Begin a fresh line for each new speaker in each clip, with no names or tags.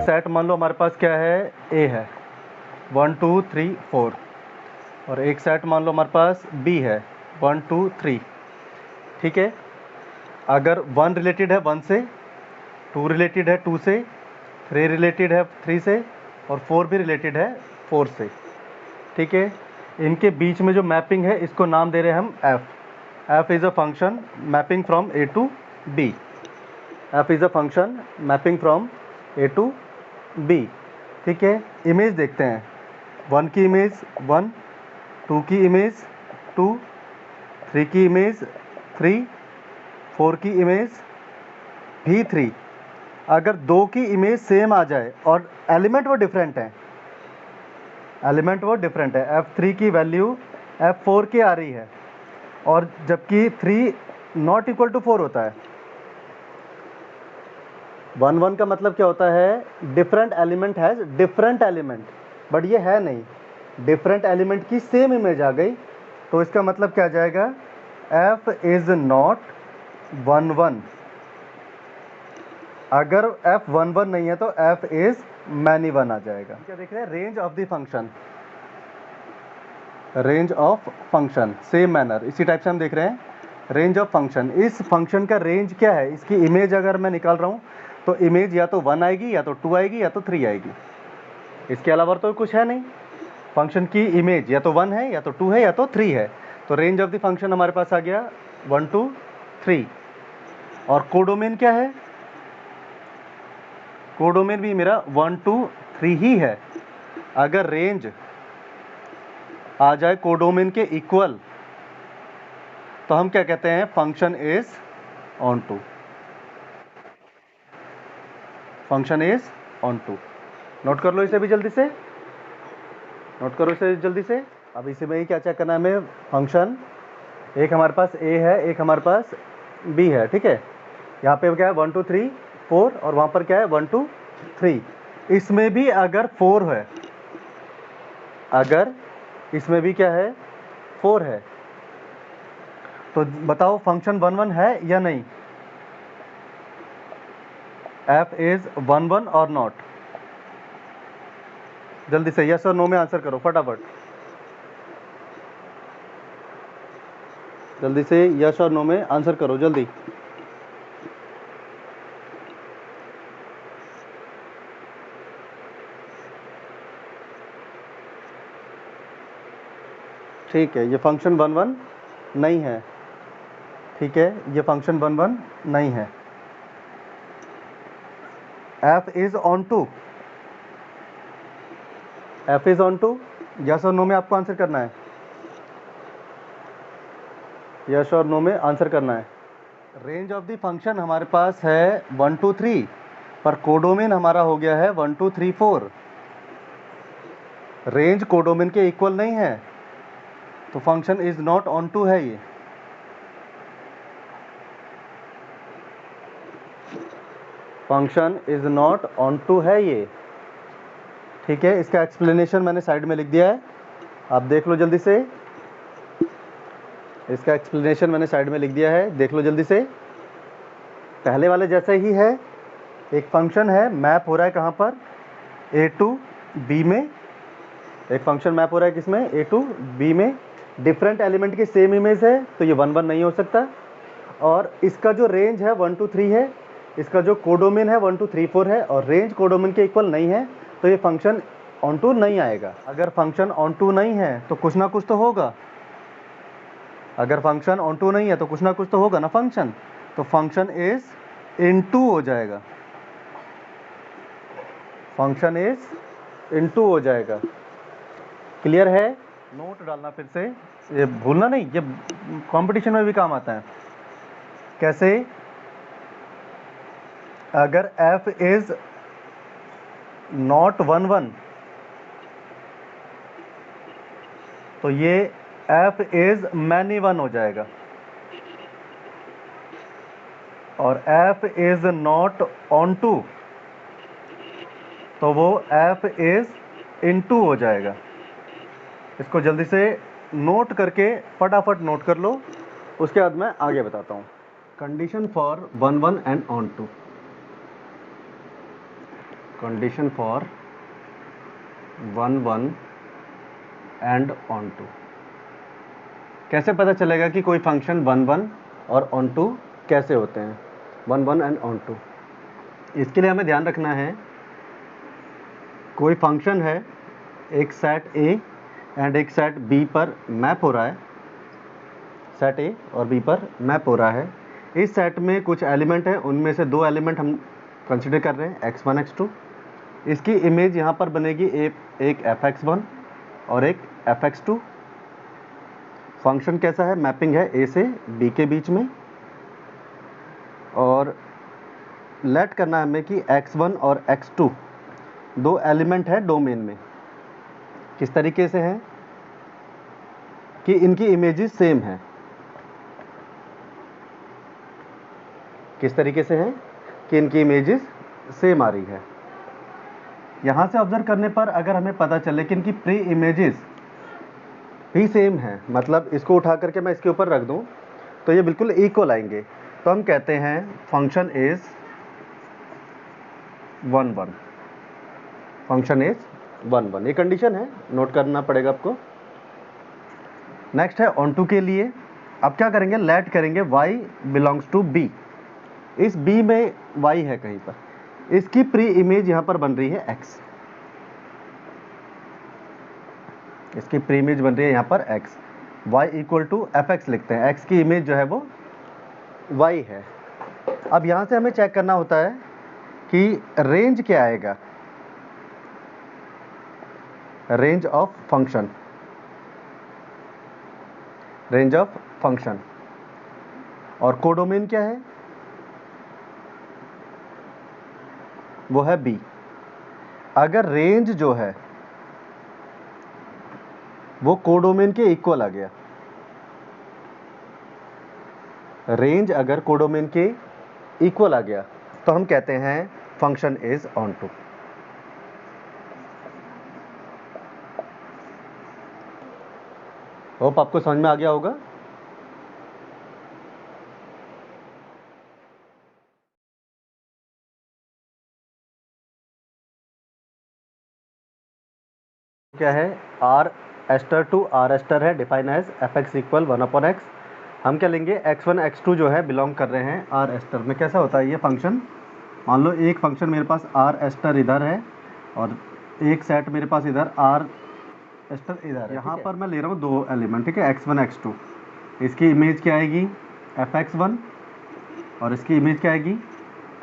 Set मान लो हमारे पास क्या है, ए है 1 2 3 4, और एक सेट मान लो हमारे पास बी है 1 2 3। ठीक है, अगर 1 रिलेटेड है 1 से, 2 रिलेटेड है 2 से, 3 रिलेटेड है 3 से, और 4 भी रिलेटेड है 4 से। ठीक है, इनके बीच में जो मैपिंग है इसको नाम दे रहे हैं हम F. F is a function mapping from A to B. F is a function mapping from A to B. ठीक है, इमेज देखते हैं। 1 की इमेज 1, 2 की इमेज 2, 3 की इमेज 3, 4 की इमेज भी 3। अगर 2 की इमेज सेम आ जाए और एलिमेंट वो डिफरेंट है, एलिमेंट वो डिफरेंट है, F3 की वैल्यू F4 की आ रही है, और जबकि 3 नॉट इक्वल टू 4 होता है। 1 1 का मतलब क्या होता है, different element has different element, but ये है नहीं, डिफरेंट एलिमेंट की सेम इमेज आ गई, तो इसका मतलब क्या आ जाएगा, F इज नॉट 1 1। अगर F 1 1 नहीं है तो F इज मैनी 1 आ जाएगा। क्या देख रहे हैं, range of the function, range of function same manner, इसी टाइप से हम देख रहे हैं रेंज ऑफ फंक्शन। इस फंक्शन का रेंज क्या है, इसकी इमेज अगर मैं निकाल रहा हूँ तो इमेज या तो 1 आएगी, या तो 2 आएगी, या तो 3 आएगी, इसके अलावा तो कुछ है नहीं। फंक्शन की इमेज या तो 1 है, या तो 2 है, या तो 3 है, तो रेंज ऑफ द फंक्शन हमारे पास आ गया 1 2 3। और कोडोमेन क्या है, कोडोमेन भी मेरा 1 2 3 ही है। अगर रेंज आ जाए कोडोमेन के इक्वल तो हम क्या कहते हैं, function is onto, function is onto. Note कर लो इसे भी जल्दी से, नोट करो इसे जल्दी से। अब इसी में ही क्या चेक करना है हमें, फंक्शन एक हमारे पास ए है, एक हमारे पास बी है। ठीक है, यहाँ पे क्या है 1 2 3 4, और वहाँ पर क्या है 1 2 3। इसमें भी अगर 4 है, अगर इसमें भी क्या है 4 है, तो बताओ फंक्शन 1 1 है या नहीं, एफ इज 1 1 और नॉट। जल्दी से यस और नो में आंसर करो फटाफट, जल्दी से यस और नो में आंसर करो जल्दी। ठीक है, ये फंक्शन 1 1 नहीं है। ठीक है, ये फंक्शन 1 1 नहीं है। F is onto, F is onto, yes और नो में आपको आंसर करना है, यस और नो में आंसर करना है। रेंज ऑफ द फंक्शन हमारे पास है 1 2 3, पर कोडोमेन हमारा हो गया है 1 2 3 4। रेंज कोडोमेन के इक्वल नहीं है, तो function is not onto है ये। Function is not onto है ये। ठीक है, इसका एक्सप्लेनेशन मैंने साइड में लिख दिया है, आप देख लो जल्दी से। इसका एक्सप्लेनेशन मैंने साइड में लिख दिया है, देख लो जल्दी से। पहले वाले जैसे ही है, एक फंक्शन है मैप हो रहा है कहाँ पर, ए टू बी में। एक फंक्शन मैप हो रहा है किसमें, ए टू बी में। डिफरेंट एलिमेंट की सेम इमेज है, तो ये 1 1 नहीं हो सकता। और इसका जो रेंज है 1 2 3 है, इसका जो कोडोमेन है 1 2 3 4 है, और रेंज कोडोमेन के इक्वल नहीं है, तो ये फंक्शन ऑन टू नहीं आएगा। अगर फंक्शन ऑन टू नहीं है तो कुछ ना कुछ तो होगा, अगर फंक्शन ऑन टू नहीं है तो कुछ ना कुछ तो होगा ना फंक्शन, तो फंक्शन इज इनटू हो जाएगा, फंक्शन इज इनटू हो जाएगा। क्लियर है? नोट डालना फिर से, ये भूलना नहीं, ये कंपटीशन में भी काम आता है। कैसे, अगर f इज नॉट 1 1, तो ये f इज मैनी 1 हो जाएगा, और f is not onto, तो वो f इज इनटू हो जाएगा। इसको जल्दी से नोट करके फटाफट नोट कर लो, उसके बाद मैं आगे बताता हूँ। Condition for 1 1 and onto. Condition for 1 1 and onto. कैसे पता चलेगा कि कोई फंक्शन 1 1 और ऑन टू कैसे होते हैं? 1 1 एंड ऑन टू, इसके लिए हमें ध्यान रखना है, कोई फंक्शन है, एक सेट ए एंड एक सेट बी पर मैप हो रहा है, सेट ए और बी पर मैप हो रहा है। इस सेट में कुछ एलिमेंट है, उनमें से 2 एलिमेंट हम कंसिडर कर रहे हैं, x1 x2। इसकी इमेज यहाँ पर बनेगी एक fx1 और एक fx2। फंक्शन कैसा है? मैपिंग है ए से बी के बीच में, और लेट करना है हमें कि x1 और x2 2 एलिमेंट है डोमेन में। किस तरीके से हैं कि इनकी इमेजेस सेम है। किस तरीके से हैं कि इनकी इमेजेस सेम आ रही है। यहाँ से ऑब्जर्व करने पर अगर हमें पता चले कि इनकी प्री इमेजेस भी सेम है, मतलब इसको उठा करके मैं इसके ऊपर रख दूं तो ये बिल्कुल इक्वल आएंगे, तो हम कहते हैं फंक्शन इज 1 1। फंक्शन इज 1 1, ये कंडीशन है, नोट करना पड़ेगा आपको। नेक्स्ट है ऑन टू के लिए। अब क्या करेंगे? लेट करेंगे y बिलोंग्स टू b। इस b में y है कहीं पर, इसकी प्री इमेज यहाँ पर बन रही है x। इसकी प्री इमेज बन रही है यहाँ पर x। y equal to fx लिखते हैं, x की इमेज जो है वो y है। अब यहाँ से हमें चेक करना होता है कि रेंज क्या आएगा, range of function, range of function. और कोडोमेन क्या है? वो है b। अगर रेंज जो है वो कोडोमेन के इक्वल आ गया, रेंज अगर कोडोमेन के इक्वल आ गया तो हम कहते हैं function is onto. Hope आपको समझ में आ गया होगा। क्या है? R star to R star है, define as f x equal 1/x। हम क्या लेंगे? x1 x2 जो है बिलोंग कर रहे हैं आर एस्टर में। कैसा होता है ये फंक्शन? मान लो एक फंक्शन मेरे पास आर एस्टर इधर है और एक सेट मेरे पास इधर आर एस्टर इधर है। यहाँ पर मैं ले रहा हूँ 2 एलिमेंट, ठीक है, x1 x2। इसकी इमेज क्या आएगी? fx1, और इसकी इमेज क्या आएगी?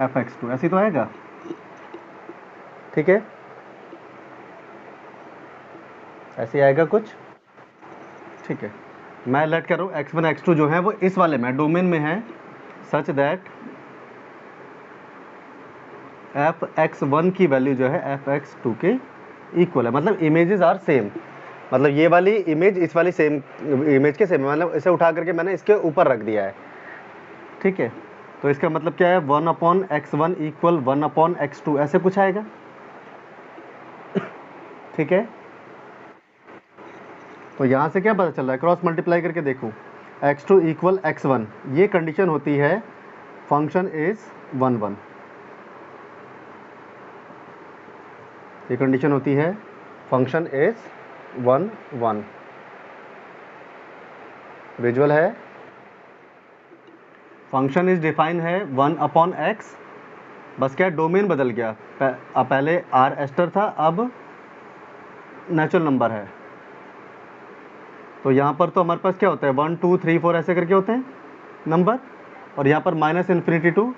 fx2। ऐसे तो आएगा, ठीक है, ऐसे आएगा कुछ, ठीक है। मैं लेट कर रहा हूँ x1 x2 जो है वो इस वाले में डोमेन में है, सच दैट fx1 की वैल्यू जो है fx2 के इक्वल है, मतलब इमेजेस आर सेम। मतलब ये वाली इमेज इस वाली सेम इमेज के सेम है, मतलब इसे उठा करके मैंने इसके ऊपर रख दिया है, ठीक है। तो इसका मतलब क्या है? 1/x1 इक्वल 1/x2, ऐसे कुछ आएगा, ठीक है। तो यहाँ से क्या पता चल रहा है? क्रॉस मल्टीप्लाई करके देखो, x2 इक्वल x1, ये कंडीशन होती है फंक्शन इज 1 1। ये कंडीशन होती है फंक्शन इज 1 1। विजुअल है? फंक्शन इज डिफाइन है 1/x, बस क्या डोमेन बदल गया, पहले आर एस्टर था, अब नेचुरल नंबर है। तो यहाँ पर तो हमारे पास क्या होता है? 1 2 3 4 ऐसे करके होते हैं नंबर, और यहाँ पर -∞ टू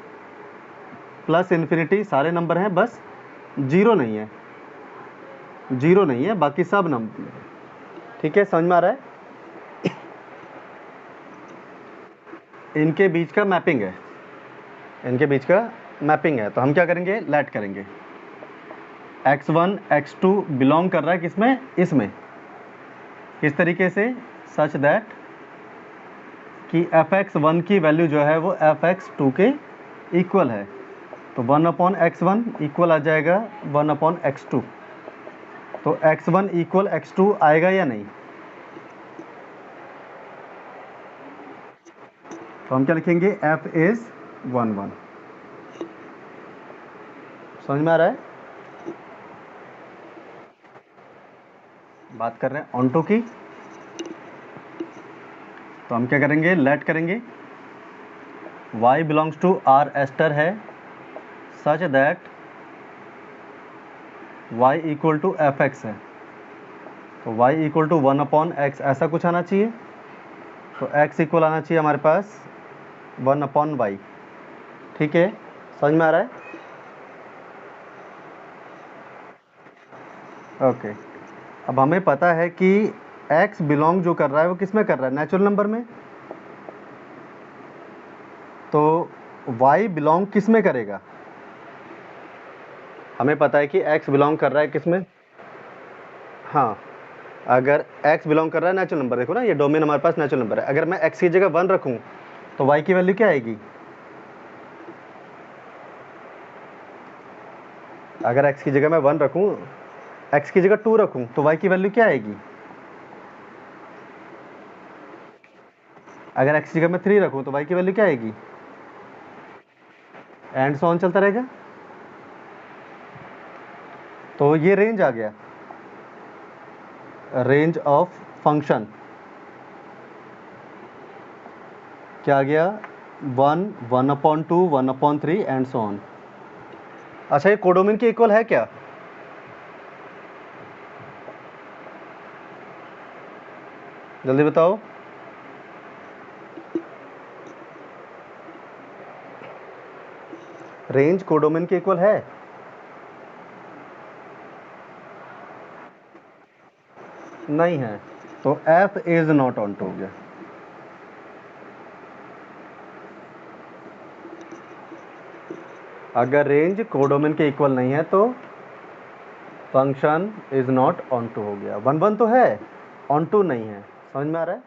+∞ सारे नंबर हैं, बस जीरो नहीं है, जीरो नहीं है, बाकी सब नंबर, ठीक है। समझ में आ रहा है? इनके बीच का मैपिंग है, इनके बीच का मैपिंग है। तो हम क्या करेंगे? लेट करेंगे x1 x2 बिलोंग कर रहा है किसमें? इसमें। किस तरीके से? सच दैट कि fx1 की वैल्यू जो है वो fx2 के इक्वल है। तो 1/x1 इक्वल आ जाएगा 1/x2। तो x1 इक्वल x2 आएगा या नहीं? तो हम क्या लिखेंगे? f is 1 1। समझ में आ रहा है? बात कर रहे हैं ऑन टू की, तो हम क्या करेंगे, लेट करेंगे y belongs to R star है such that y equal to f x है, तो y इक्वल टू 1/x ऐसा कुछ आना चाहिए। तो x इक्वल आना चाहिए हमारे पास 1/y। ठीक है, समझ में आ रहा है? ओके, अब हमें पता है कि x बिलोंग जो कर रहा है वो किस में कर रहा है, नेचुरल नंबर में। तो y बिलोंग किस में करेगा, हमें पता है कि x बिलोंग कर रहा है किस में। हाँ, अगर x बिलोंग कर रहा है नेचुरल नंबर, देखो ना ये डोमेन हमारे पास नेचुरल नंबर है। अगर मैं x की जगह 1 रखूं तो y की वैल्यू क्या आएगी, अगर x की जगह मैं 1 रखूं, x की जगह 2 रखूं तो y की वैल्यू क्या आएगी। अगर x की जगह मैं 3 रखूं तो y की वैल्यू क्या आएगी, एंड सो ऑन चलता रहेगा। तो ये रेंज आ गया, रेंज ऑफ फंक्शन क्या आ गया, 1, 1/2, 1/3 एंड सो ऑन। अच्छा, ये कोडोमेन के इक्वल है क्या, जल्दी बताओ। रेंज कोडोमेन के इक्वल है, नहीं है, तो f is not onto हो गया। अगर रेंज कोडोमेन के इक्वल नहीं है तो function is not onto हो गया। 1 1 तो है, ऑन टू नहीं है, समझ में आ रहा है?